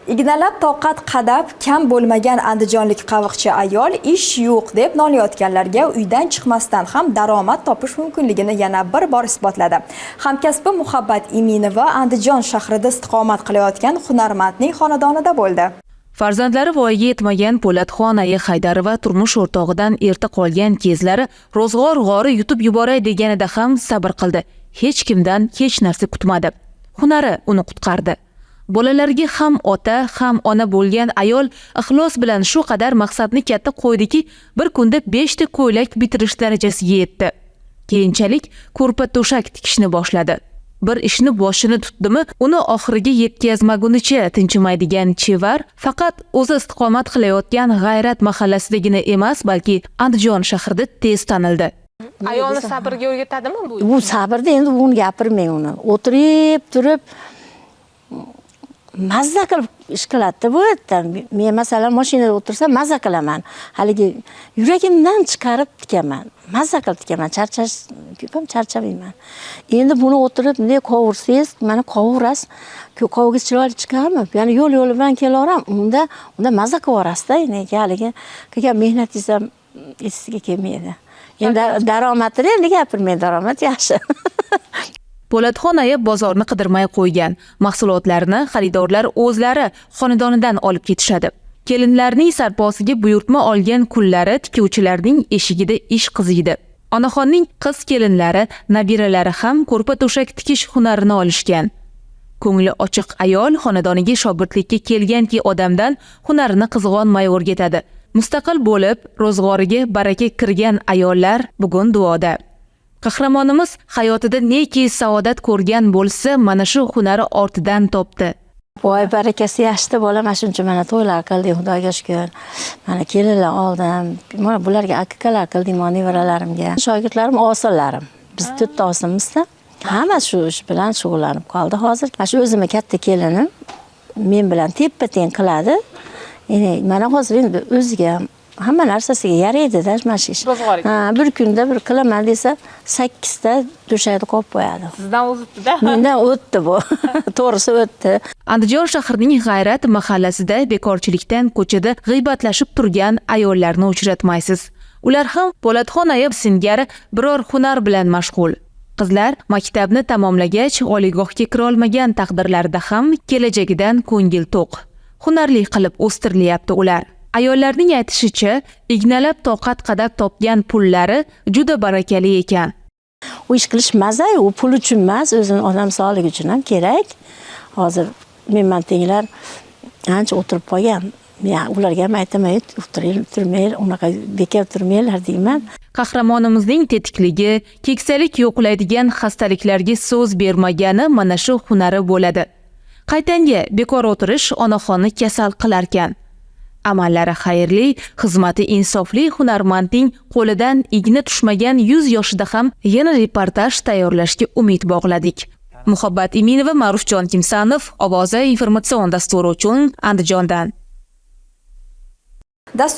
Ignalab toqat qadab kam bo'lmagan andijonlik qaviqchi ayol ish yo'q deb nolayotganlarga uydan chiqmasdan ham daromad topish mumkinligini yana bir bor isbotladi. Hamkasbi Muhabbat Iminova Andijon shahrida istiqomat qilayotgan hunarmandning xonadonida bo'ldi. Farzandlari voyaga yetmagan Po'latxon aya Haydarova turmush o'rtog'idan erta qolgan kezlari ro'zg'or g'ori yutib yuboray deganida ham sabr qildi. Hech kimdan hech narsa kutmadi. Hunari uni qutqardi. Bolalariga ham ota, ham ona bo'lgan ayol ixlos bilan shu qadar maqsadni katta qo'ydiki, bir kunda 5 ta ko'ylak bitirish darajasiga yetdi. Keyinchalik ko'rpa to'shak tikishni boshladi. Bir ishni boshini tutdimi, uni oxiriga yetkazmagunicha tinchimaydigan chevar faqat o'zi istiqomat qilayotgan G'ayrat mahallasidagina emas, balki Andijon shahrida tez tanildi. Ayolni sabrga o'rgatadimi bu? Bu sabrda endi uni gapirmang uni. O'tirib turib mazza qilib ish qiladi bu yerdan. Men masalan mashinada o'tirsam mazza qilaman. Haligi yuragimdan chiqarib tikaman. Mazza qilib tikaman. Ko'pam charchamayman. Endi buni o'tirib bunday qovursangiz, mana qovurasiz. Qovugiz chiroyli chiqarmi? Ya'ni yo'l bilan kelaveram. Unda mazza qilaverasiz-da. Haligi qilgan mehnatingiz ham esiga kelmaydi. Endi daromadni endi gapirmang, daromad yaxshi. Po'latxon aya bozorni qidirmay qo'ygan. Mahsulotlarni xaridorlar o'zlari xonadonidan olib ketishadi. Kelinlarning sarposiga buyurtma olgan kunlari tikuvchilarning eshigida ish qiziydi. Onaxonning qiz kelinlari, nabiralari ham ko'rpa to'shak tikish hunarini olishgan. Ko'ngli ochiq ayol xonadoniga shogirdlikka kelganki odamdan hunarini qizg'onmay o'rgatadi. Mustaqil bo'lib, ro'zg'origa baraka kirgan ayollar bugun duoda. Qahramonimiz hayotida neki saodat ko'rgan bo'lsa, mana shu hunari ortidan topdi. Voy barakasi yaxshi bola, mana shuncha mana to'ylar qildik, Xudoga shukr. Mana kelinlar oldim. Mana bularga akakalar qildim, nevaralarimga. Shogirdlarim osilalarim. Biz 4 ta osimizda. Hamma shu ish bilan shug'ullanib qoldi hozir. Mana shu o'zimga katta kelinim men bilan teppa-teng qiladi. Mana hozir endi o'ziga hamma narsasiga yaraydi-da mana shu ish. Bir kunda bir qilaman desa 8 ta to'shakni qo'yib qo'yadi. Sizdan o'tdi-da. Mendan o'tdi bu. To'g'risi o'tdi. Andijon shahrining G'ayrat mahallasida bekorchilikdan ko'chada g'iybatlashib turgan ayollarni uchratmaysiz. Ular ham Po'latxon aya singari biror hunar bilan mashg'ul. Qizlar maktabni tamomlagach, oliygohga kira olmagan taqdirlarida ham kelajagidan ko'ngil to'q. Hunarli qilib o'stirilyapti ular. Ayollarning aytishicha, ignalab toqat qadab topgan pullari juda barakali ekan. U ish qilish maza, u pul uchun emas, o'zini odam sog'ligi uchun ham kerak. Hozir men tenglar ancha o'tirib qolgan. Men ularga ham aytaman, o'tirmanglar, unaqa bekor turmanglar deyman. Qahramonimizning tetikligi, keksalik yo'qlaydigan xastaliklarga so'z bermagani mana shu hunari bo'ladi. Qaytanga bekor o'tirish onaxonni kasal qilarkan. Amallari xayrli, xizmati insofli hunarmandning qo'lidan igna tushmagan 100 yoshida ham yana reportaj tayyorlashga umid bog'ladik. Muhabbat Iminova, Ma'rufjon Kimsanov, Ovoza informatsion dasturi uchun Andijondan.